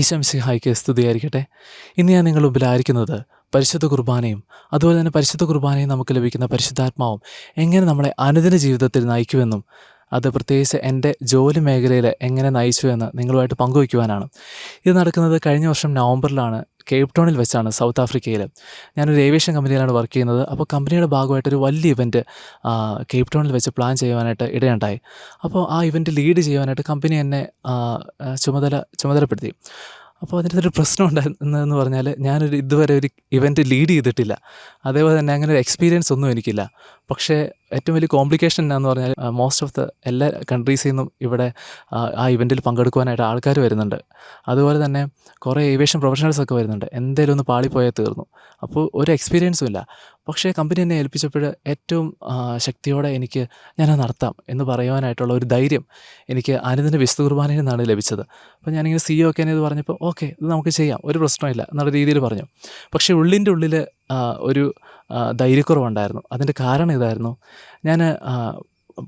ഈശോ മിശിഹായ്ക്ക് സ്തുതിയായിരിക്കട്ടെ. ഇന്ന് ഞാൻ നിങ്ങളുടെ മുമ്പിലായിരിക്കുന്നത് പരിശുദ്ധ കുർബാനയും അതുപോലെ തന്നെ പരിശുദ്ധ കുർബാനയും നമുക്ക് ലഭിക്കുന്ന പരിശുദ്ധാത്മാവും എങ്ങനെ നമ്മളെ അനുദിന ജീവിതത്തിൽ നയിക്കുമെന്നും അത് പ്രത്യേകിച്ച് എൻ്റെ ജോലി മേഖലയിൽ എങ്ങനെ നയിച്ചു എന്ന് നിങ്ങളുമായിട്ട് പങ്കുവയ്ക്കുവാനാണ്. ഇത് നടക്കുന്നത് കഴിഞ്ഞ വർഷം നവംബറിലാണ്, കേപ്പ് ടൗണിൽ വെച്ചാണ്, സൗത്ത് ആഫ്രിക്കയിൽ. ഞാനൊരു ഏവിയേഷൻ കമ്പനിയിലാണ് വർക്ക് ചെയ്യുന്നത്. അപ്പോൾ കമ്പനിയുടെ ഭാഗമായിട്ടൊരു വലിയ ഇവൻറ്റ് കേപ്പ് ടൗണിൽ വെച്ച് പ്ലാൻ ചെയ്യുവാനായിട്ട് ഇടയുണ്ടായി. അപ്പോൾ ആ ഇവൻറ്റ് ലീഡ് ചെയ്യുവാനായിട്ട് കമ്പനി എന്നെ ചുമതലപ്പെടുത്തി. അപ്പോൾ അതിനകത്തൊരു പ്രശ്നം ഉണ്ടായിരുന്നതെന്ന് പറഞ്ഞാൽ, ഞാനൊരു ഇതുവരെ ഒരു ഇവൻറ്റ് ലീഡ് ചെയ്തിട്ടില്ല. അതേപോലെ തന്നെ അങ്ങനെ ഒരു എക്സ്പീരിയൻസ് ഒന്നും എനിക്കില്ല. പക്ഷേ ഏറ്റവും വലിയ കോംപ്ലിക്കേഷൻ എന്നാന്ന് പറഞ്ഞാൽ, മോസ്റ്റ് ഓഫ് എല്ലാ കൺട്രീസിൽ നിന്നും ഇവിടെ ആ ഇവൻറ്റിൽ പങ്കെടുക്കുവാനായിട്ട് ആൾക്കാർ വരുന്നുണ്ട്. അതുപോലെ തന്നെ കുറേ ഏവിയേഷൻ പ്രൊഫഷണൽസൊക്കെ വരുന്നുണ്ട്. എന്തേലും ഒന്ന് പാളിപ്പോയാൽ തീർന്നു. അപ്പോൾ ഒരു എക്സ്പീരിയൻസും ഇല്ല. പക്ഷേ കമ്പനി എന്നെ ഏൽപ്പിച്ചപ്പോൾ ഏറ്റവും ശക്തിയോടെ ഞാനത് നടത്താം എന്ന് പറയുവാനായിട്ടുള്ള ഒരു ധൈര്യം എനിക്ക് അനുദിന വിശുദ്ധ കുർബാനയിൽ നിന്നാണ് ലഭിച്ചത്. അപ്പോൾ ഞാനിങ്ങനെ CEO ഒക്കെ ഇത് പറഞ്ഞപ്പോൾ ഓക്കെ, ഇത് നമുക്ക് ചെയ്യാം, ഒരു പ്രശ്നമില്ല എന്നുള്ള രീതിയിൽ പറഞ്ഞു. പക്ഷേ ഉള്ളിൻ്റെ ഉള്ളിൽ ഒരു ധൈര്യക്കുറവുണ്ടായിരുന്നു. അതിൻ്റെ കാരണം ഇതായിരുന്നു: ഞാൻ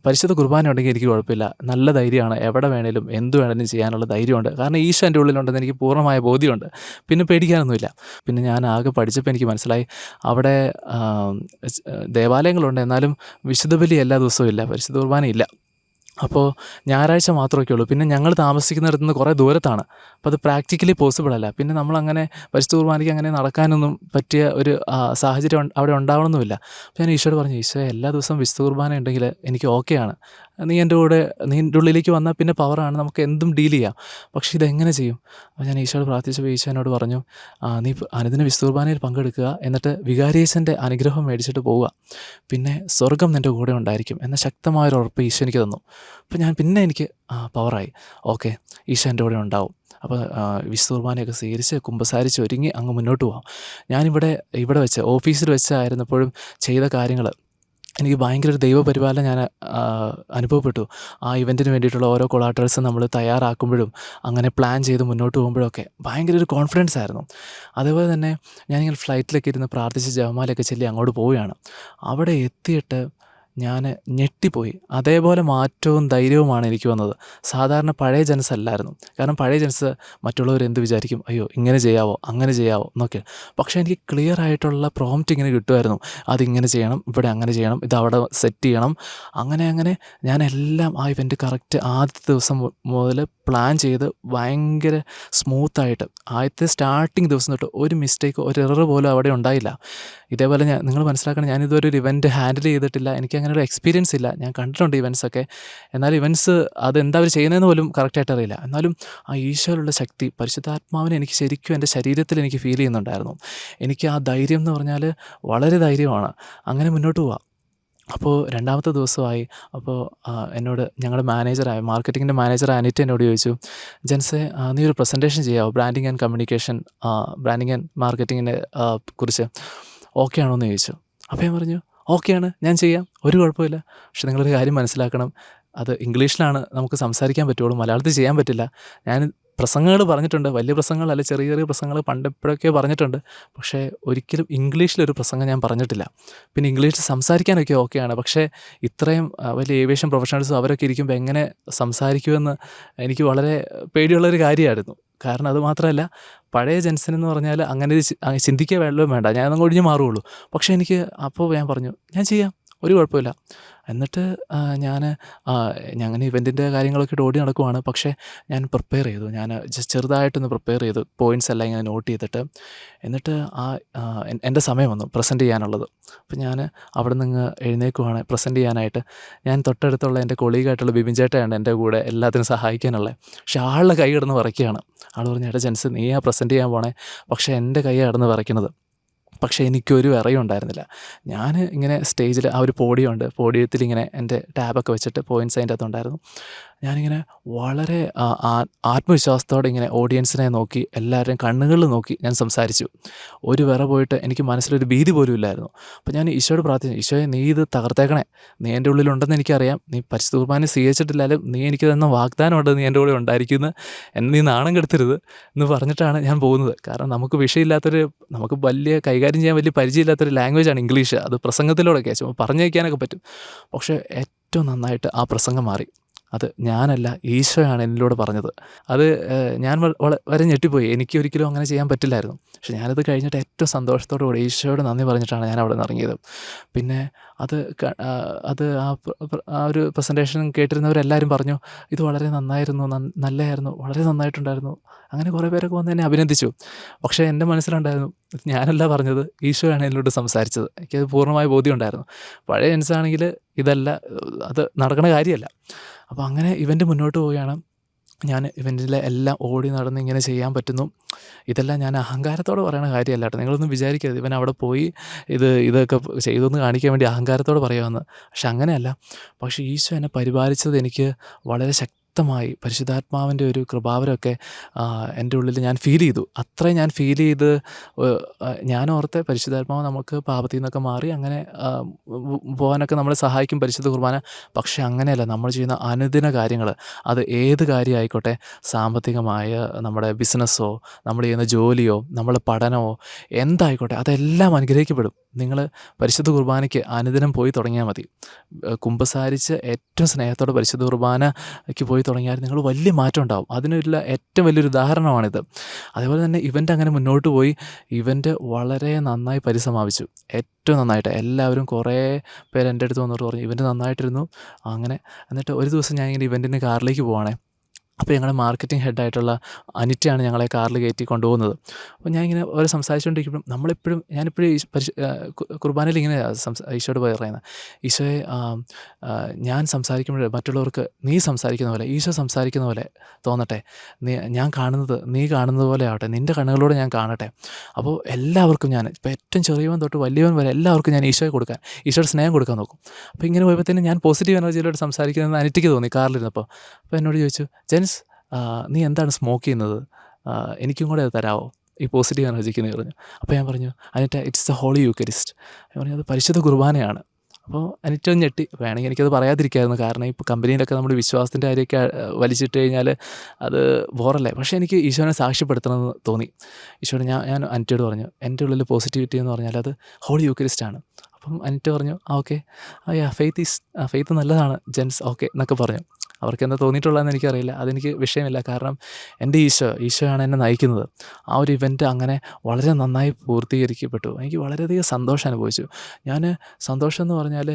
പരിശുദ്ധ കുർബാന ഉണ്ടെങ്കിൽ എനിക്ക് കുഴപ്പമില്ല, നല്ല ധൈര്യമാണ്, എവിടെ വേണേലും എന്ത് വേണേലും ചെയ്യാനുള്ള ധൈര്യമുണ്ട്. കാരണം ഈശോ എൻ്റെ ഉള്ളിലുണ്ടെന്ന് എനിക്ക് പൂർണ്ണമായ ബോധ്യമുണ്ട്. പിന്നെ പേടിക്കാനൊന്നുമില്ല. പിന്നെ ഞാൻ ആകെ പഠിച്ചപ്പോൾ എനിക്ക് മനസ്സിലായി, അവിടെ ദേവാലയങ്ങളുണ്ട്, എന്നാലും വിശുദ്ധ ബലി എല്ലാ ദിവസവും ഇല്ല, പരിശുദ്ധ കുർബാനയില്ല. അപ്പോൾ ഞായറാഴ്ച മാത്രമേ ഉള്ളൂ. പിന്നെ ഞങ്ങൾ താമസിക്കുന്നിടത്ത് നിന്ന് കുറേ ദൂരത്താണ്. അപ്പോൾ അത് പ്രാക്ടിക്കലി പോസിബിൾ അല്ല. പിന്നെ നമ്മളങ്ങനെ പരിശുദ്ധ കുർബാനയ്ക്ക് അങ്ങനെ നടക്കാനൊന്നും പറ്റിയ ഒരു സാഹചര്യം അവിടെ ഉണ്ടാവണമെന്നുമില്ല. അപ്പോൾ ഞാൻ ഈശോയോട് പറഞ്ഞു, ഈശോയെ, എല്ലാ ദിവസവും വിശുദ്ധ കുർബാന ഉണ്ടെങ്കിൽ എനിക്ക് ഓക്കെയാണ്. നീ എൻ്റെ ഉള്ളിലേക്ക് വന്നാൽ പിന്നെ പവറാണ്, നമുക്ക് എന്തും ഡീൽ ചെയ്യാം. പക്ഷേ ഇതെങ്ങനെ ചെയ്യും? അപ്പോൾ ഞാൻ ഈശോയോട് പ്രാർത്ഥിച്ചപ്പോൾ ഈശോ എന്നോട് പറഞ്ഞു, നീ അനുദിന വിശുദ്ധ കുർബാനയിൽ പങ്കെടുക്കുക, എന്നിട്ട് വികാരിയച്ഛൻ്റെ അനുഗ്രഹം മേടിച്ചിട്ട് പോവുക, പിന്നെ സ്വർഗ്ഗം നിൻ്റെ കൂടെ ഉണ്ടായിരിക്കും എന്ന ശക്തമായൊരു ഉറപ്പ് ഈശോ എനിക്ക് തന്നു. അപ്പോൾ എനിക്ക് പവറായി. ഓക്കെ, ഈശോ എൻ്റെ കൂടെ ഉണ്ടാവും. അപ്പോൾ വിശുദ്ധ കുർബാനയൊക്കെ സ്വീകരിച്ച് കുമ്പസാരിച്ച് ഒരുങ്ങി അങ്ങ് മുന്നോട്ട് പോകാം. ഇവിടെ വെച്ച് ഓഫീസിൽ വെച്ചായിരുന്നപ്പോഴും ചെയ്ത കാര്യങ്ങൾ എനിക്ക് ഭയങ്കര ഒരു ദൈവപരിപാലനം ഞാൻ അനുഭവപ്പെട്ടു. ആ ഇവൻറ്റിന് വേണ്ടിയിട്ടുള്ള ഓരോ കൊളാട്രൽസും നമ്മൾ തയ്യാറാക്കുമ്പോഴും അങ്ങനെ പ്ലാൻ ചെയ്ത് മുന്നോട്ട് പോകുമ്പോഴൊക്കെ ഭയങ്കര ഒരു കോൺഫിഡൻസ് ആയിരുന്നു. അതേപോലെ തന്നെ ഞാനിങ്ങനെ ഫ്ലൈറ്റിലൊക്കെ ഇരുന്ന് പ്രാർത്ഥിച്ച് ജപമാലയൊക്കെ ചൊല്ലി അങ്ങോട്ട് പോവുകയാണ്. അവിടെ എത്തിയിട്ട് ഞാൻ ഞെട്ടിപ്പോയി. അതേപോലെ മാറ്റവും ധൈര്യവുമാണ് എനിക്ക് വന്നത്. സാധാരണ പഴയ ജനസല്ലായിരുന്നു. കാരണം പഴയ ജനസ് മറ്റുള്ളവർ എന്ത് വിചാരിക്കും, അയ്യോ ഇങ്ങനെ ചെയ്യാവോ അങ്ങനെ ചെയ്യാവോ എന്നൊക്കെ. പക്ഷേ എനിക്ക് ക്ലിയർ ആയിട്ടുള്ള പ്രോംപ്റ്റ് ഇങ്ങനെ കിട്ടുമായിരുന്നു. അതിങ്ങനെ ചെയ്യണം, ഇവിടെ അങ്ങനെ ചെയ്യണം, ഇതവിടെ സെറ്റ് ചെയ്യണം. അങ്ങനെ ഞാനെല്ലാം ആ ഇവൻറ്റ് കറക്റ്റ് ആദ്യത്തെ ദിവസം മുതൽ പ്ലാൻ ചെയ്ത് ഭയങ്കര സ്മൂത്തായിട്ട് ആദ്യത്തെ സ്റ്റാർട്ടിങ് ദിവസം തൊട്ട് ഒരു മിസ്റ്റേക്കോ ഒരു എറർ പോലും അവിടെ ഉണ്ടായില്ല. ഇതേപോലെ നിങ്ങൾ മനസ്സിലാക്കണം, ഞാനിതുവരെ ഒരു ഇവൻറ്റ് ഹാൻഡിൽ ചെയ്തിട്ടില്ല. എനിക്കങ്ങനെ ഒരു എക്സ്പീരിയൻസ് ഇല്ല. ഞാൻ കണ്ടിട്ടുണ്ട് ഇവൻറ്റ്സൊക്കെ. എന്നാലും ഇവൻറ്റ്സ് അതെന്താ അവർ ചെയ്യുന്നതെന്ന് പോലും കറക്റ്റായിട്ട് അറിയില്ല. എന്നാലും ആ ഈശോയിലുള്ള ശക്തി, പരിശുദ്ധാത്മാവിനെ എനിക്ക് ശരിക്കും എൻ്റെ ശരീരത്തിൽ എനിക്ക് ഫീൽ ചെയ്യുന്നുണ്ടായിരുന്നു. എനിക്ക് ആ ധൈര്യം എന്ന് പറഞ്ഞാൽ വളരെ ധൈര്യമാണ്. അങ്ങനെ മുന്നോട്ട് പോവാം. അപ്പോൾ രണ്ടാമത്തെ ദിവസമായി. അപ്പോൾ എന്നോട് ഞങ്ങളുടെ മാർക്കറ്റിങ്ങിൻ്റെ മാനേജറായ അനിറ്റ എന്നോട് ചോദിച്ചു, ജെൻസെ, നീ ഒരു പ്രസൻറ്റേഷൻ ചെയ്യാമോ branding and communication, branding and മാർക്കറ്റിങ്ങിനെ കുറിച്ച് ഓക്കെ ആണോ എന്ന് ചോദിച്ചു. അപ്പോൾ ഞാൻ പറഞ്ഞു, ഓക്കെയാണ്, ഞാൻ ചെയ്യാം, ഒരു കുഴപ്പമില്ല. പക്ഷെ നിങ്ങളൊരു കാര്യം മനസ്സിലാക്കണം, അത് ഇംഗ്ലീഷിലാണ് നമുക്ക് സംസാരിക്കാൻ പറ്റുള്ളൂ, മലയാളത്തിൽ ചെയ്യാൻ പറ്റില്ല. ഞാൻ പ്രസംഗങ്ങൾ പറഞ്ഞിട്ടുണ്ട്, വലിയ പ്രസംഗങ്ങളല്ല, ചെറിയ പ്രസംഗങ്ങൾ പണ്ടെപ്പോഴൊക്കെ പറഞ്ഞിട്ടുണ്ട്. പക്ഷേ ഒരിക്കലും ഇംഗ്ലീഷിലൊരു പ്രസംഗം ഞാൻ പറഞ്ഞിട്ടില്ല. പിന്നെ ഇംഗ്ലീഷിൽ സംസാരിക്കാനൊക്കെ ഓക്കെയാണ്. പക്ഷേ ഇത്രയും വലിയ ഏവിയേഷൻ പ്രൊഫഷണൽസും അവരൊക്കെ ഇരിക്കുമ്പോൾ എങ്ങനെ സംസാരിക്കുമെന്ന് എനിക്ക് വളരെ പേടിയുള്ളൊരു കാര്യമായിരുന്നു. കാരണം അതുമാത്രമല്ല, പഴയ ജെൻസനെന്ന് പറഞ്ഞാൽ അങ്ങനെ ചിന്തിക്കുക വെള്ളവും വേണ്ട, ഞാനൊന്നും ഒഴിഞ്ഞ് മാറുകയുള്ളൂ. പക്ഷേ അപ്പോൾ ഞാൻ പറഞ്ഞു, ഞാൻ ചെയ്യാം, ഒരു കുഴപ്പമില്ല. എന്നിട്ട് അങ്ങനെ ഇവൻറ്റിൻ്റെ കാര്യങ്ങളൊക്കെ ഓടി നടക്കുവാണ്. പക്ഷേ ഞാൻ പ്രിപ്പയർ ചെയ്തു. ഞാൻ ചെറുതായിട്ടൊന്ന് പ്രിപ്പയർ ചെയ്തു, പോയിൻറ്റ്സ് എല്ലാം ഇങ്ങനെ നോട്ട് ചെയ്തിട്ട്. എന്നിട്ട് എൻ്റെ സമയം വന്നു പ്രസൻറ്റ് ചെയ്യാനുള്ളത്. അപ്പോൾ ഞാൻ അവിടെ നിന്ന് എഴുന്നേൽക്കുവാണ് പ്രസൻറ്റ് ചെയ്യാനായിട്ട്. ഞാൻ തൊട്ടടുത്തുള്ള എൻ്റെ കൊളീഗായിട്ടുള്ള ബിബിൻ ചേട്ടയാണ് എൻ്റെ കൂടെ എല്ലാത്തിനും സഹായിക്കാനുള്ളത്. പക്ഷേ ആളുടെ കൈ കിടന്ന് വിറയ്ക്കുകയാണ്. ആൾ പറഞ്ഞു, ഏട്ടാ ജെൻസ്, നീയാ പ്രസൻറ്റ് ചെയ്യാൻ പോണേ. പക്ഷേ എൻ്റെ കൈ കിടന്ന് വിറയ്ക്കുന്നത്. പക്ഷേ എനിക്കൊരു വിറയും ഉണ്ടായിരുന്നില്ല. ഞാൻ ഇങ്ങനെ സ്റ്റേജിൽ ആ ഒരു പോഡിയത്തിലിങ്ങനെ എൻ്റെ ടാബൊക്കെ വെച്ചിട്ട് പോയിൻറ്റ്സ് അതിൻ്റെ അകത്തുണ്ടായിരുന്നു. ഞാനിങ്ങനെ വളരെ ആത്മവിശ്വാസത്തോടെ ഇങ്ങനെ ഓഡിയൻസിനെ നോക്കി, എല്ലാവരുടെയും കണ്ണുകളിൽ നോക്കി ഞാൻ സംസാരിച്ചു. ഒരു വിറ പോയിട്ട് എനിക്ക് മനസ്സിലൊരു ഭീതി പോലും ഇല്ലായിരുന്നു. അപ്പോൾ ഞാൻ ഈശോയോട് പ്രാർത്ഥിച്ചു, ഈശോയെ, നീ ഇത് തകർത്തേക്കണേ, നീ എൻ്റെ ഉള്ളിലുണ്ടെന്ന് എനിക്കറിയാം, നീ പരിശുദ്ധ കുർബാന സ്വീകരിച്ചിട്ടില്ലാലും നീ എനിക്ക് തന്ന വാഗ്ദാനമുണ്ട്, നീ എൻ്റെ കൂടെ ഉണ്ടായിരിക്കുന്നു, എന്നെ നീ നാണം കെടുത്തരുത് എന്ന് പറഞ്ഞിട്ടാണ് ഞാൻ പോകുന്നത്. കാരണം നമുക്ക് വലിയ കൈകാര്യം ചെയ്യാൻ വലിയ പരിചയമില്ലാത്തൊരു ലാംഗ്വേജാണ് ഇംഗ്ലീഷ്. അത് പ്രസംഗത്തിലൂടെയൊക്കെ പറഞ്ഞയക്കാനൊക്കെ പറ്റും. പക്ഷേ ഏറ്റവും നന്നായിട്ട് ആ പ്രസംഗം മാറി. അത് ഞാനല്ല, ഈശോയാണ് എന്നിലൂടെ പറഞ്ഞത്. അത് ഞാൻ വളരെ ഞെട്ടിപ്പോയി. എനിക്ക് ഒരിക്കലും അങ്ങനെ ചെയ്യാൻ പറ്റില്ലായിരുന്നു. പക്ഷെ ഞാനത് കഴിഞ്ഞിട്ട് ഏറ്റവും സന്തോഷത്തോടു കൂടി ഈശോയോട് നന്ദി പറഞ്ഞിട്ടാണ് ഞാൻ അവിടെ നിന്ന് ഇറങ്ങിയത്. പിന്നെ അത് അത് ആ ഒരു പ്രസൻറ്റേഷൻ കേട്ടിരുന്നവരെല്ലാവരും പറഞ്ഞു, "ഇത് വളരെ നന്നായിരുന്നു, നല്ലതായിരുന്നു, വളരെ നന്നായിട്ടുണ്ടായിരുന്നു." അങ്ങനെ കുറേ പേരൊക്കെ വന്ന് എന്നെ അഭിനന്ദിച്ചു. പക്ഷേ എൻ്റെ മനസ്സിലുണ്ടായിരുന്നു, ഇത് ഞാനല്ല പറഞ്ഞത്, ഈശോയാണ് എന്നോട് സംസാരിച്ചത്. എനിക്കത് പൂർണ്ണമായ ബോധ്യമുണ്ടായിരുന്നു. പഴയ ജെൻസാണെങ്കിൽ ഇതല്ല, അത് നടക്കണ കാര്യമല്ല. അപ്പോൾ അങ്ങനെ ഇവൻ്റ് മുന്നോട്ട് പോവുകയാണ്. ഞാൻ ഇവൻ്റിലെ എല്ലാം ഓടി നടന്ന് ഇങ്ങനെ ചെയ്യാൻ പറ്റുന്നു. ഇതെല്ലാം ഞാൻ അഹങ്കാരത്തോടെ പറയണ കാര്യമല്ല കേട്ടോ. നിങ്ങളൊന്നും വിചാരിക്കരുത് ഇവൻ അവിടെ പോയി ഇതൊക്കെ ചെയ്തു എന്ന് കാണിക്കാൻ വേണ്ടി അഹങ്കാരത്തോടെ പറയുമെന്ന്. പക്ഷെ അങ്ങനെയല്ല. പക്ഷേ ഈശോ എന്നെ പരിപാലിച്ചത് എനിക്ക് വളരെ ശക്തമായി പരിശുദ്ധാത്മാവിൻ്റെ ഒരു കൃപാവരമൊക്കെ എൻ്റെ ഉള്ളിൽ ഞാൻ ഫീൽ ചെയ്തു. അത്രയും ഞാൻ ഫീൽ ചെയ്ത് ഞാൻ ഓർത്തെ പരിശുദ്ധാത്മാവ് നമുക്ക് പാപത്തിൽ നിന്നൊക്കെ മാറി അങ്ങനെ പോകാനൊക്കെ നമ്മളെ സഹായിക്കും പരിശുദ്ധ കുർബാന. പക്ഷേ അങ്ങനെയല്ല. നമ്മൾ ചെയ്യുന്ന അനുദിന കാര്യങ്ങൾ, അത് ഏത് കാര്യമായിക്കോട്ടെ, സാമ്പത്തികമായ നമ്മുടെ ബിസിനസ്സോ, നമ്മൾ ചെയ്യുന്ന ജോലിയോ, നമ്മളെ പഠനമോ എന്തായിക്കോട്ടെ, അതെല്ലാം അനുഗ്രഹിക്കപ്പെടും. നിങ്ങൾ പരിശുദ്ധ കുർബാനയ്ക്ക് അനുദിനം പോയി തുടങ്ങിയാൽ മതി. കുമ്പസാരിച്ച് ഏറ്റവും സ്നേഹത്തോടെ പരിശുദ്ധ കുർബാനയ്ക്ക് പോയി തുടങ്ങിയാൽ നിങ്ങൾ വലിയ മാറ്റം ഉണ്ടാവും. അതിനുള്ള ഏറ്റവും വലിയൊരു ഉദാഹരണമാണിത്. അതേപോലെ തന്നെ ഇവൻ്റ് അങ്ങനെ മുന്നോട്ട് പോയി. ഇവൻ്റ് വളരെ നന്നായി പരിസമാപിച്ചു. ഏറ്റവും നന്നായിട്ട് എല്ലാവരും കുറേ പേര് എൻ്റെ അടുത്ത് വന്നിട്ട് പറഞ്ഞു, ഇവൻ്റ് നന്നായിട്ടിരുന്നു. അങ്ങനെ എന്നിട്ട് ഒരു ദിവസം ഞാനിങ്ങനെ ഇവൻ്റിന് കാറിലേക്ക് പോവുകയാണേ. അപ്പോൾ ഞങ്ങളുടെ മാർക്കറ്റിംഗ് ഹെഡായിട്ടുള്ള അനിറ്റയാണ് ഞങ്ങളെ കാറിൽ കയറ്റി കൊണ്ടുപോകുന്നത്. അപ്പോൾ ഞാനിങ്ങനെ ഓരോ സംസാരിച്ചുകൊണ്ടിരിക്കുമ്പം ഞാനെപ്പോഴും കുർബാനയിൽ ഇങ്ങനെ ഈശോയോട് പറയുന്നത്, ഈശോയെ ഞാൻ സംസാരിക്കുമ്പോൾ മറ്റുള്ളവർക്ക് നീ സംസാരിക്കുന്ന പോലെ, ഈശോ സംസാരിക്കുന്ന പോലെ തോന്നട്ടെ. ഞാൻ കാണുന്നത് നീ കാണുന്നത് പോലെ ആവട്ടെ, നിൻ്റെ കണ്ണുകളോട് ഞാൻ കാണട്ടെ. അപ്പോൾ എല്ലാവർക്കും ഞാൻ ഇപ്പോൾ ഏറ്റവും ചെറിയവൻ തൊട്ട് വലിയവൻ വരെ എല്ലാവർക്കും ഞാൻ ഈശോയെ കൊടുക്കാൻ, ഈശോയുടെ സ്നേഹം കൊടുക്കാൻ നോക്കും. അപ്പോൾ ഇങ്ങനെ പോയപ്പോഴത്തേനും ഞാൻ പോസിറ്റീവ് എനർജിയിലോട്ട് സംസാരിക്കുന്നതെന്ന് അനിറ്റയ്ക്ക് തോന്നി കാറിലിരുന്നപ്പോൾ. അപ്പോൾ എന്നോട് ചോദിച്ചു, ജെൻസ് നീ എന്താണ് സ്മോക്ക് ചെയ്യുന്നത്? എനിക്കും കൂടെ അത് തരാമോ, ഈ പോസിറ്റീവ് എനർജിക്ക് എന്ന് പറഞ്ഞു. അപ്പോൾ ഞാൻ പറഞ്ഞു, Anita it's the holy Eucharist. ഞാൻ പറഞ്ഞു, അത് പരിശുദ്ധ കുർബാനയാണ്. അപ്പോൾ അനിറ്റ ഒന്ന് ഞെട്ടി. വേണമെങ്കിൽ എനിക്കത് പറയാതിരിക്കായിരുന്നു. കാരണം ഇപ്പോൾ കമ്പനിയിലൊക്കെ നമ്മൾ വിശ്വാസത്തിൻ്റെ കാര്യമൊക്കെ വലിച്ചിട്ട് കഴിഞ്ഞാൽ അത് ബോറല്ലേ. പക്ഷേ എനിക്ക് ഈശോനെ സാക്ഷ്യപ്പെടുത്തണമെന്ന് തോന്നി. ഈശോയോട് ഞാൻ അനിറ്റയോട് പറഞ്ഞു, എൻ്റെ ഉള്ളിൽ പോസിറ്റിവിറ്റി എന്ന് പറഞ്ഞാൽ അത് ഹോളി യൂക്കരിസ്റ്റാണ്. അപ്പം അനിറ്റ പറഞ്ഞു, ഓക്കെ, ഫെയ്ത്ത് നല്ലതാണ് ജെൻസ്, ഓക്കെ എന്നൊക്കെ പറഞ്ഞു. അവർക്ക് എന്താ തോന്നിയിട്ടുള്ളതെന്ന് എനിക്കറിയില്ല. അതെനിക്ക് വിഷയമില്ല. കാരണം എൻ്റെ ഈശോയാണ് എന്നെ നയിക്കുന്നത്. ആ ഒരു ഇവൻ്റ് അങ്ങനെ വളരെ നന്നായി പൂർത്തീകരിക്കപ്പെട്ടു. എനിക്ക് വളരെയധികം സന്തോഷം അനുഭവിച്ചു. സന്തോഷം എന്ന് പറഞ്ഞാൽ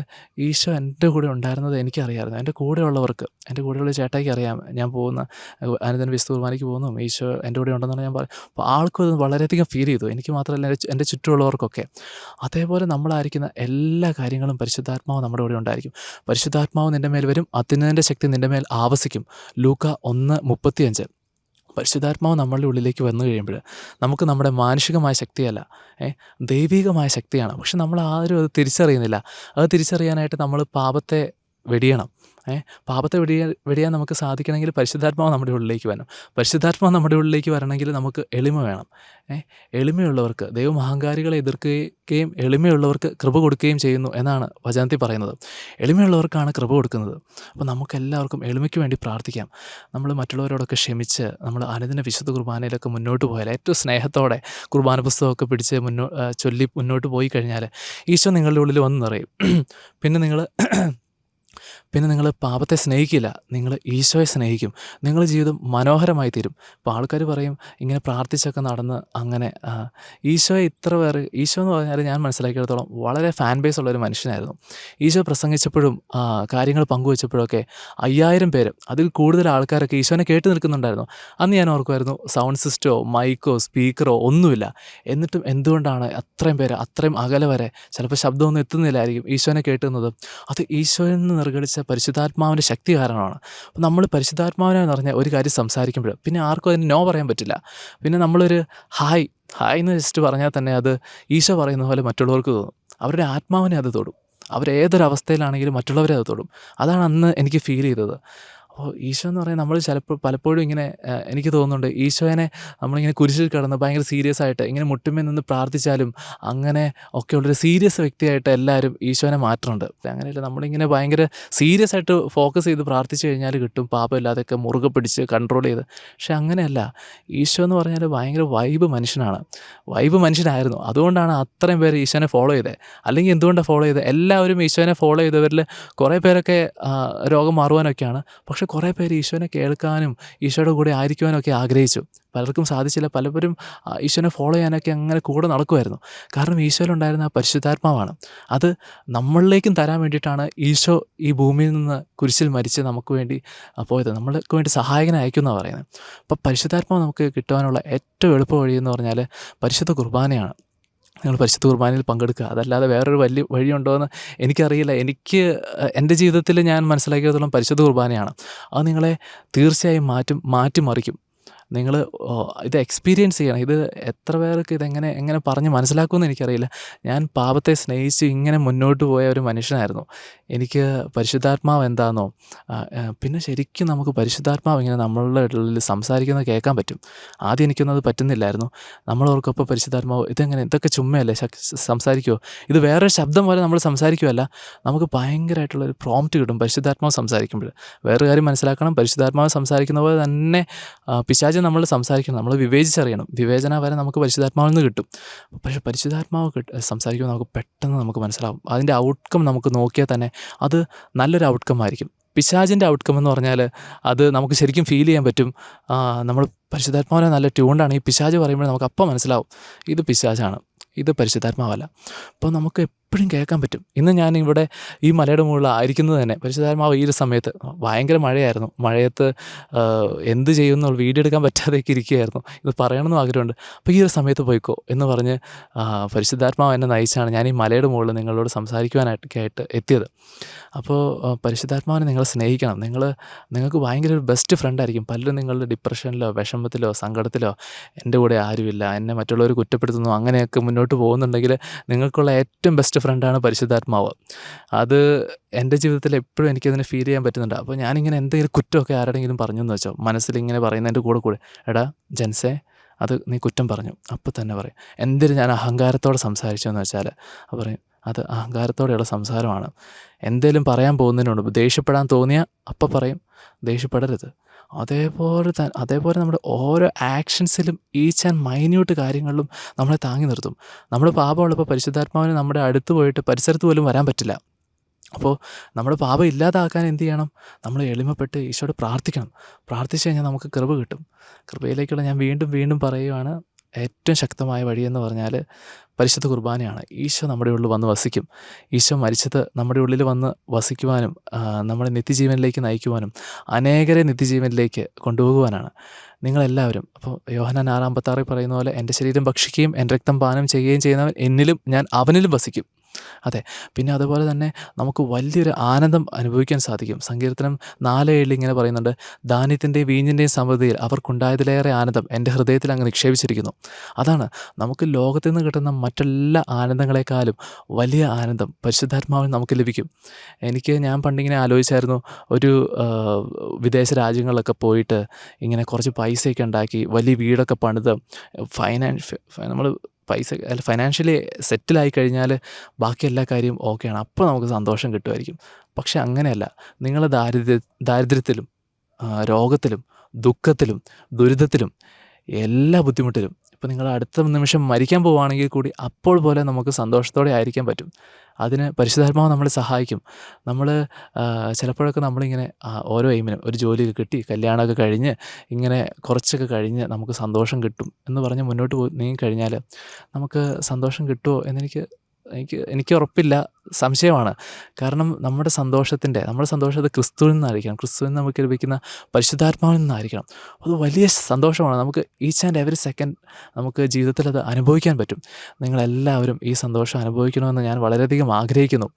ഈശോ എൻ്റെ കൂടെ ഉണ്ടായിരുന്നത് എനിക്കറിയാമായിരുന്നു. എൻ്റെ കൂടെയുള്ള ചേട്ടായിക്ക് അറിയാം ഞാൻ പോകുന്ന അനുദിന വിശുദ്ധ കുർബാനയ്ക്ക് പോകുന്നു, ഈശോ എൻ്റെ കൂടെ ഉണ്ടെന്നാണ് ഞാൻ പറയുന്നത്. അപ്പോൾ ആൾക്കും അത് വളരെയധികം ഫീൽ ചെയ്തു. എനിക്ക് മാത്രമല്ല, എൻ്റെ ചുറ്റുമുള്ളവർക്കൊക്കെ. അതേപോലെ നമ്മളായിരിക്കുന്ന എല്ലാ കാര്യങ്ങളും പരിശുദ്ധാത്മാവ് നമ്മുടെ കൂടെ ഉണ്ടായിരിക്കും. പരിശുദ്ധാത്മാവ് നിൻ്റെ മേൽ വരും, അത്യുന്നതൻ്റെ ശക്തി നിൻ്റെ മേൽ ആവസിക്കും. ലൂക്ക 1:35. പരിശുദ്ധാത്മാവ് നമ്മളുടെ ഉള്ളിലേക്ക് വന്നു കഴിയുമ്പോൾ നമുക്ക് നമ്മുടെ മാനുഷികമായ ശക്തിയല്ല, ദൈവികമായ ശക്തിയാണ്. പക്ഷെ നമ്മൾ ആരും അത് തിരിച്ചറിയുന്നില്ല. അത് തിരിച്ചറിയാനായിട്ട് നമ്മൾ പാപത്തെ വെടിയണം. പാപത്തെ വെടിയാൻ നമുക്ക് സാധിക്കണമെങ്കിൽ പരിശുദ്ധാത്മാവ് നമ്മുടെ ഉള്ളിലേക്ക് വരണം. പരിശുദ്ധാത്മാവ് നമ്മുടെ ഉള്ളിലേക്ക് വരണമെങ്കിൽ നമുക്ക് എളിമ വേണം. എളിമയുള്ളവർക്ക് ദൈവം അഹങ്കാരികളെ എതിർക്കുകയും എളിമയുള്ളവർക്ക് കൃപ കൊടുക്കുകയും ചെയ്യുന്നു എന്നാണ് വചനത്തിൽ പറയുന്നത്. എളിമയുള്ളവർക്കാണ് കൃപ കൊടുക്കുന്നത്. അപ്പോൾ നമുക്കെല്ലാവർക്കും എളിമയ്ക്ക് വേണ്ടി പ്രാർത്ഥിക്കാം. നമ്മൾ മറ്റുള്ളവരോടൊക്കെ ക്ഷമിച്ച് നമ്മൾ അനുദിന വിശുദ്ധ കുർബാനയിലൊക്കെ മുന്നോട്ട് പോയാൽ, ഏറ്റവും സ്നേഹത്തോടെ കുർബാന പുസ്തകമൊക്കെ പിടിച്ച് ചൊല്ലി മുന്നോട്ട് പോയി കഴിഞ്ഞാൽ ഈശോ നിങ്ങളുടെ ഉള്ളിൽ വന്ന് നിറയും. പിന്നെ നിങ്ങൾ പാപത്തെ സ്നേഹിക്കില്ല, നിങ്ങൾ ഈശോയെ സ്നേഹിക്കും. നിങ്ങളുടെ ജീവിതം മനോഹരമായി തീരും. ഇപ്പോൾ ആൾക്കാർ പറയും ഇങ്ങനെ പ്രാർത്ഥിച്ചൊക്കെ നടന്ന് അങ്ങനെ ഈശോയെ ഈശോ എന്ന് പറഞ്ഞാൽ ഞാൻ മനസ്സിലാക്കിയിടത്തോളം വളരെ ഫാൻ ബേസ് ഉള്ളൊരു മനുഷ്യനായിരുന്നു. ഈശോ പ്രസംഗിച്ചപ്പോഴും കാര്യങ്ങൾ പങ്കുവച്ചപ്പോഴൊക്കെ 5000 പേര്, അതിൽ കൂടുതൽ ആൾക്കാരൊക്കെ ഈശോനെ കേട്ട് നിൽക്കുന്നുണ്ടായിരുന്നു. അന്ന് ഞാൻ ഓർക്കുമായിരുന്നു, സൗണ്ട് സിസ്റ്റമോ മൈക്കോ സ്പീക്കറോ ഒന്നുമില്ല. എന്നിട്ടും എന്തുകൊണ്ടാണ് അത്രയും പേര് അത്രയും അകലെ വരെ, ചിലപ്പോൾ ശബ്ദമൊന്നും എത്തുന്നില്ലായിരിക്കും, ഈശോനെ കേട്ടുന്നത്? അത് ഈശോയിൽ നിന്ന് നിർഗളിച്ച പരിശുദ്ധാത്മാവിൻ്റെ ശക്തി കാരണമാണ്. അപ്പോൾ നമ്മൾ പരിശുദ്ധാത്മാവിനെ നിറഞ്ഞ ഒരു കാര്യം സംസാരിക്കുമ്പോൾ പിന്നെ ആർക്കും അതിന് നോ പറയാൻ പറ്റില്ല. പിന്നെ നമ്മളൊരു ഹായ് എന്ന് ജസ്റ്റ് പറഞ്ഞാൽ തന്നെ അത് ഈശോ പറയുന്ന പോലെ മറ്റുള്ളവർക്ക് തോന്നും. അവരുടെ ആത്മാവിനെ അത് തൊടും. അവരേതൊരവസ്ഥയിലാണെങ്കിലും മറ്റുള്ളവരെ അത് തൊടും. അതാണ് അന്ന് എനിക്ക് ഫീൽ ചെയ്തത്. അപ്പോൾ ഈശോ എന്ന് പറയുന്നത് നമ്മൾ പലപ്പോഴും ഇങ്ങനെ എനിക്ക് തോന്നുന്നുണ്ട് ഈശോനെ നമ്മളിങ്ങനെ കുരിശിൽ കിടന്ന് ഭയങ്കര സീരിയസ് ആയിട്ട് ഇങ്ങനെ മുട്ടുമേ നിന്ന് പ്രാർത്ഥിച്ചാലും അങ്ങനെ ഒക്കെയുള്ളൊരു സീരിയസ് വ്യക്തിയായിട്ട് എല്ലാവരും ഈശോനെ മാറ്റുന്നുണ്ട്. അങ്ങനെയല്ല, നമ്മളിങ്ങനെ ഭയങ്കര സീരിയസ് ആയിട്ട് ഫോക്കസ് ചെയ്ത് പ്രാർത്ഥിച്ചു കഴിഞ്ഞാൽ കിട്ടും, പാപമില്ലാതെയൊക്കെ മുറുകെ പിടിച്ച് കൺട്രോൾ ചെയ്ത്. പക്ഷെ അങ്ങനെയല്ല, ഈശോ എന്ന് പറഞ്ഞാൽ ഭയങ്കര വൈബ് മനുഷ്യനാണ്, വൈബ് മനുഷ്യനായിരുന്നു. അതുകൊണ്ടാണ് അത്രയും പേര് ഈശോനെ ഫോളോ ചെയ്തത്. അല്ലെങ്കിൽ എന്തുകൊണ്ടാണ് ഫോളോ ചെയ്തത്? എല്ലാവരും ഈശോനെ ഫോളോ ചെയ്തവരിൽ കുറേ പേരൊക്കെ രോഗം മാറുവാനൊക്കെയാണ്. പക്ഷെ കുറേ പേര് ഈശോനെ കേൾക്കാനും ഈശോയുടെ കൂടെ ആയിരിക്കുവാനും ഒക്കെ ആഗ്രഹിച്ചു. പലർക്കും സാധിച്ചില്ല. പലരും ഈശോനെ ഫോളോ ചെയ്യാനൊക്കെ അങ്ങനെ കൂടെ നടക്കുമായിരുന്നു. കാരണം ഈശോയിലുണ്ടായിരുന്ന ആ പരിശുദ്ധാത്മാവാണ്. അത് നമ്മളിലേക്കും തരാൻ വേണ്ടിയിട്ടാണ് ഈശോ ഈ ഭൂമിയിൽ നിന്ന് കുരിശിൽ മരിച്ച് നമുക്ക് വേണ്ടി പോയത്. നമ്മൾക്ക് വേണ്ടി സഹായകനെ അയക്കുമെന്നാണ് പറയുന്നത്. അപ്പോൾ പരിശുദ്ധാത്മാവ് നമുക്ക് കിട്ടുവാനുള്ള ഏറ്റവും എളുപ്പ വഴിയെന്ന് പറഞ്ഞാൽ പരിശുദ്ധ കുർബാനയാണ്. നിങ്ങൾ പരിശുദ്ധ കുർബാനയിൽ പങ്കെടുക്കുക. അതല്ലാതെ വേറൊരു വലിയ വഴിയുണ്ടോ എന്ന് എനിക്കറിയില്ല. എൻ്റെ ജീവിതത്തിൽ ഞാൻ മനസ്സിലാക്കിയതിടത്തോളം പരിശുദ്ധ കുർബാനയാണ്. അത് നിങ്ങളെ തീർച്ചയായും മാറ്റിമറിക്കും. നിങ്ങൾ ഇത് എക്സ്പീരിയൻസ് ചെയ്യണം. ഇത് എത്ര പേർക്ക് എങ്ങനെ പറഞ്ഞ് മനസ്സിലാക്കുമെന്ന് എനിക്കറിയില്ല. ഞാൻ പാപത്തെ സ്നേഹിച്ച് ഇങ്ങനെ മുന്നോട്ട് പോയ ഒരു മനുഷ്യനായിരുന്നു. എനിക്ക് പരിശുദ്ധാത്മാവ് എന്താണെന്നോ പിന്നെ ശരിക്കും നമുക്ക് പരിശുദ്ധാത്മാവ് ഇങ്ങനെ നമ്മളുടെ ഇടയിൽ സംസാരിക്കുന്നത് കേൾക്കാൻ പറ്റും. ആദ്യം എനിക്കൊന്നും അത് പറ്റുന്നില്ലായിരുന്നു. നമ്മളോർക്കൊപ്പം പരിശുദ്ധാത്മാവ് ഇതൊക്കെ ചുമ്മയല്ലേ സംസാരിക്കുമോ, ഇത് വേറൊരു ശബ്ദം പോലെ നമ്മൾ സംസാരിക്കുമല്ല, നമുക്ക് ഭയങ്കരമായിട്ടുള്ളൊരു പ്രോംപ്റ്റ് കിട്ടും പരിശുദ്ധാത്മാവ് സംസാരിക്കുമ്പോൾ. വേറൊരു കാര്യം മനസ്സിലാക്കണം, പരിശുദ്ധാത്മാവ് സംസാരിക്കുന്ന പോലെ തന്നെ പിശാച് നമ്മൾ സംസാരിക്കണം. നമ്മൾ വിവേചിച്ചറിയണം. വിവേചന വരെ നമുക്ക് പരിശുദ്ധാത്മാവിൽ നിന്ന് കിട്ടും. പക്ഷേ പരിശുദ്ധാത്മാവ് സംസാരിക്കുമ്പോൾ നമുക്ക് പെട്ടെന്ന് നമുക്ക് മനസ്സിലാവും. അതിൻ്റെ ഔട്ട്കം നമുക്ക് നോക്കിയാൽ തന്നെ അത് നല്ലൊരു ഔട്ട്കം ആയിരിക്കും. പിശാചിൻ്റെ ഔട്ട്കം എന്ന് പറഞ്ഞാൽ അത് നമുക്ക് ശരിക്കും ഫീൽ ചെയ്യാൻ പറ്റും. നമ്മൾ പരിശുദ്ധാത്മാവിനെ നല്ല ട്യൂൺഡാണ്. ഈ പിശാച് പറയുമ്പോൾ നമുക്ക് അപ്പം മനസ്സിലാവും ഇത് പിശാചാണ്, ഇത് പരിശുദ്ധാത്മാവല്ല. അപ്പോൾ നമുക്ക് എപ്പോഴും കേൾക്കാൻ പറ്റും. ഇന്ന് ഞാൻ ഇവിടെ ഈ മലയുടെ മുകളിൽ ആയിരിക്കുന്നത് തന്നെ പരിശുദ്ധാത്മാവ് ഈ ഒരു സമയത്ത് ഭയങ്കര മഴയായിരുന്നു. മഴയത്ത് എന്ത് ചെയ്യുമെന്നുള്ള വീഡിയോ എടുക്കാൻ പറ്റാതെയൊക്കെ ഇരിക്കുകയായിരുന്നു. ഇത് പറയണമെന്നും ആഗ്രഹമുണ്ട്. അപ്പോൾ ഈ ഒരു സമയത്ത് പോയിക്കോ എന്ന് പറഞ്ഞ് പരിശുദ്ധാത്മാവ് എന്നെ നയിച്ചാണ് ഞാൻ ഈ മലയുടെ മുകളിൽ നിങ്ങളോട് സംസാരിക്കുവാനായിട്ട് എത്തിയത്. അപ്പോൾ പരിശുദ്ധാത്മാവിനെ നിങ്ങൾ സ്നേഹിക്കണം. നിങ്ങൾക്ക് ഭയങ്കര ഒരു ബെസ്റ്റ് ഫ്രണ്ടായിരിക്കും. പലരും നിങ്ങളുടെ ഡിപ്രഷനിലോ വിഷമത്തിലോ സങ്കടത്തിലോ എൻ്റെ കൂടെ ആരുമില്ല, എന്നെ മറ്റുള്ളവർ കുറ്റപ്പെടുത്തുന്നു, അങ്ങനെയൊക്കെ മുന്നോട്ട് പോകുന്നുണ്ടെങ്കിൽ നിങ്ങൾക്കുള്ള ഏറ്റവും ബെസ്റ്റ് ഫ്രണ്ടാണ് പരിശുദ്ധാത്മാവ്. അത് എൻ്റെ ജീവിതത്തിൽ എപ്പോഴും എനിക്കതിനെ ഫീൽ ചെയ്യാൻ പറ്റുന്നുണ്ട്. അപ്പോൾ ഞാനിങ്ങനെ എന്തെങ്കിലും കുറ്റമൊക്കെ ആരുടെയെങ്കിലും പറഞ്ഞു എന്ന് വെച്ചോ, മനസ്സിലിങ്ങനെ പറയുന്നതിൻ്റെ കൂടെ എടാ ജൻസേ അത് നീ കുറ്റം പറഞ്ഞു, അപ്പോൾ തന്നെ പറയും. എന്തിന് ഞാൻ അഹങ്കാരത്തോടെ സംസാരിച്ചെന്ന് വെച്ചാൽ പറയും അത് അഹങ്കാരത്തോടെയുള്ള സംസാരമാണ്. എന്തേലും പറയാൻ പോകുന്നതിനുണ്ട് ദേഷ്യപ്പെടാൻ തോന്നിയാൽ അപ്പം പറയും ദേഷ്യപ്പെടരുത്. അതേപോലെ നമ്മുടെ ഓരോ ആക്ഷൻസിലും ഈച്ച് ആൻഡ് മൈന്യൂട്ട് കാര്യങ്ങളിലും നമ്മളെ താങ്ങി നിർത്തും. നമ്മുടെ പാപമുള്ളപ്പോൾ പരിശുദ്ധാത്മാവിന് നമ്മുടെ അടുത്ത് പോയിട്ട് പരിസരത്ത് പോലും വരാൻ പറ്റില്ല. അപ്പോൾ നമ്മുടെ പാപം ഇല്ലാതാക്കാൻ എന്ത് ചെയ്യണം? നമ്മൾ എളിമപ്പെട്ട് ഈശോയോട് പ്രാർത്ഥിക്കണം. പ്രാർത്ഥിച്ചു കഴിഞ്ഞാൽ നമുക്ക് കൃപ കിട്ടും. കൃപയിലേക്കുള്ള ഞാൻ വീണ്ടും പറയുകയാണ്, ഏറ്റവും ശക്തമായ വഴിയെന്ന് പറഞ്ഞാൽ പരിശുദ്ധ കുർബാനയാണ്. ഈശോ നമ്മുടെ ഉള്ളിൽ വന്ന് വസിക്കും. ഈശോ മരിച്ചത് നമ്മുടെ ഉള്ളിൽ വന്ന് വസിക്കുവാനും നമ്മളെ നിത്യജീവനിലേക്ക് നയിക്കുവാനും അനേകരെ നിത്യജീവനിലേക്ക് കൊണ്ടുപോകുവാനാണ്. നിങ്ങളെല്ലാവരും അപ്പോൾ യോഹന്നാൻ 6:56 പറയുന്ന പോലെ എൻ്റെ ശരീരം ഭക്ഷിക്കുകയും എൻ്റെ രക്തം പാനം ചെയ്യുകയും ചെയ്യുന്നവൻ എന്നിലും ഞാൻ അവനിലും വസിക്കും. അതെ, പിന്നെ അതുപോലെ തന്നെ നമുക്ക് വലിയൊരു ആനന്ദം അനുഭവിക്കാൻ സാധിക്കും. സങ്കീർത്തനം 4:7 ഇങ്ങനെ പറയുന്നുണ്ട്, ധാന്യത്തിൻ്റെയും വീഞ്ഞിൻ്റെയും സമൃദ്ധിയിൽ അവർക്കുണ്ടായതിലേറെ ആനന്ദം എൻ്റെ ഹൃദയത്തിൽ അങ്ങ് നിക്ഷേപിച്ചിരിക്കുന്നു. അതാണ് നമുക്ക് ലോകത്തിൽ നിന്ന് കിട്ടുന്ന മറ്റെല്ലാ ആനന്ദങ്ങളെക്കാളും വലിയ ആനന്ദം പരിശുദ്ധാത്മാവിൽ നമുക്ക് ലഭിക്കും. ഞാൻ പണ്ടിങ്ങനെ ആലോചിച്ചായിരുന്നു, ഒരു വിദേശ രാജ്യങ്ങളിലൊക്കെ പോയിട്ട് ഇങ്ങനെ കുറച്ച് പൈസയൊക്കെ ഉണ്ടാക്കി വലിയ വീടൊക്കെ പണിത് നമ്മൾ ഫൈനാൻഷ്യലി സെറ്റിലായി കഴിഞ്ഞാൽ ബാക്കി എല്ലാ കാര്യവും ഓക്കെയാണ്. അപ്പോൾ നമുക്ക് സന്തോഷം കിട്ടുമായിരിക്കും. പക്ഷെ അങ്ങനെയല്ല. നിങ്ങൾ ദാരിദ്ര്യത്തിലും രോഗത്തിലും ദുഃഖത്തിലും ദുരിതത്തിലും എല്ലാ ബുദ്ധിമുട്ടിലും ഇപ്പോൾ നിങ്ങൾ അടുത്ത നിമിഷം മരിക്കാൻ പോവുകയാണെങ്കിൽ കൂടി അപ്പോൾ പോലെ നമുക്ക് സന്തോഷത്തോടെ ആയിരിക്കാൻ പറ്റും. അതിന് പരിശുദ്ധാത്മാവ് നമ്മളെ സഹായിക്കും. നമ്മൾ ചിലപ്പോഴൊക്കെ നമ്മളിങ്ങനെ ഓരോ എയിമിനും ഒരു ജോലിയൊക്കെ കിട്ടി കല്യാണമൊക്കെ കഴിഞ്ഞ് ഇങ്ങനെ കുറച്ചൊക്കെ കഴിഞ്ഞ് നമുക്ക് സന്തോഷം കിട്ടും എന്ന് പറഞ്ഞ് മുന്നോട്ട് നീങ്ങിക്കഴിഞ്ഞാൽ നമുക്ക് സന്തോഷം കിട്ടുമോ എനിക്ക് ഉറപ്പില്ല, സംശയമാണ്. കാരണം നമ്മുടെ സന്തോഷത്തെ ക്രിസ്തുവിൽ നിന്നായിരിക്കണം. ക്രിസ്തുവിൽ നിന്ന് നമുക്ക് ലഭിക്കുന്ന പരിശുദ്ധാത്മാവിൽ നിന്നായിരിക്കണം. അത് വലിയ സന്തോഷമാണ്. നമുക്ക് ഈച്ച് ആൻഡ് എവറി സെക്കൻഡ് നമുക്ക് ജീവിതത്തിൽ അത് അനുഭവിക്കാൻ പറ്റും. നിങ്ങളെല്ലാവരും ഈ സന്തോഷം അനുഭവിക്കണമെന്ന് ഞാൻ വളരെയധികം ആഗ്രഹിക്കുന്നു.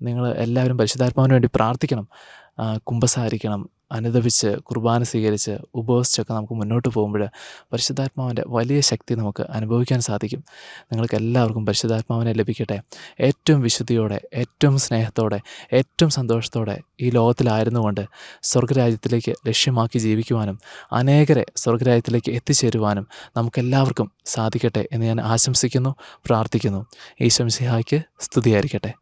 നിങ്ങൾ എല്ലാവരും പരിശുദ്ധാത്മാവിന് വേണ്ടി പ്രാർത്ഥിക്കണം, കുമ്പസാരിക്കണം, അനുദപിച്ച് കുർബാന സ്വീകരിച്ച് ഉപവസിച്ചൊക്കെ നമുക്ക് മുന്നോട്ട് പോകുമ്പോൾ പരിശുദ്ധാത്മാവിൻ്റെ വലിയ ശക്തി നമുക്ക് അനുഭവിക്കാൻ സാധിക്കും. നിങ്ങൾക്ക് എല്ലാവർക്കും പരിശുദ്ധാത്മാവിനെ ലഭിക്കട്ടെ. ഏറ്റവും വിശുദ്ധിയോടെ, ഏറ്റവും സ്നേഹത്തോടെ, ഏറ്റവും സന്തോഷത്തോടെ ഈ ലോകത്തിലായിരുന്നു കൊണ്ട് സ്വർഗരാജ്യത്തിലേക്ക് ലക്ഷ്യമാക്കി ജീവിക്കുവാനും അനേകരെ സ്വർഗരാജ്യത്തിലേക്ക് എത്തിച്ചേരുവാനും നമുക്കെല്ലാവർക്കും സാധിക്കട്ടെ എന്ന് ഞാൻ ആശംസിക്കുന്നു, പ്രാർത്ഥിക്കുന്നു. ഈശോ മിശിഹായ്ക്ക് സ്തുതിയായിരിക്കട്ടെ.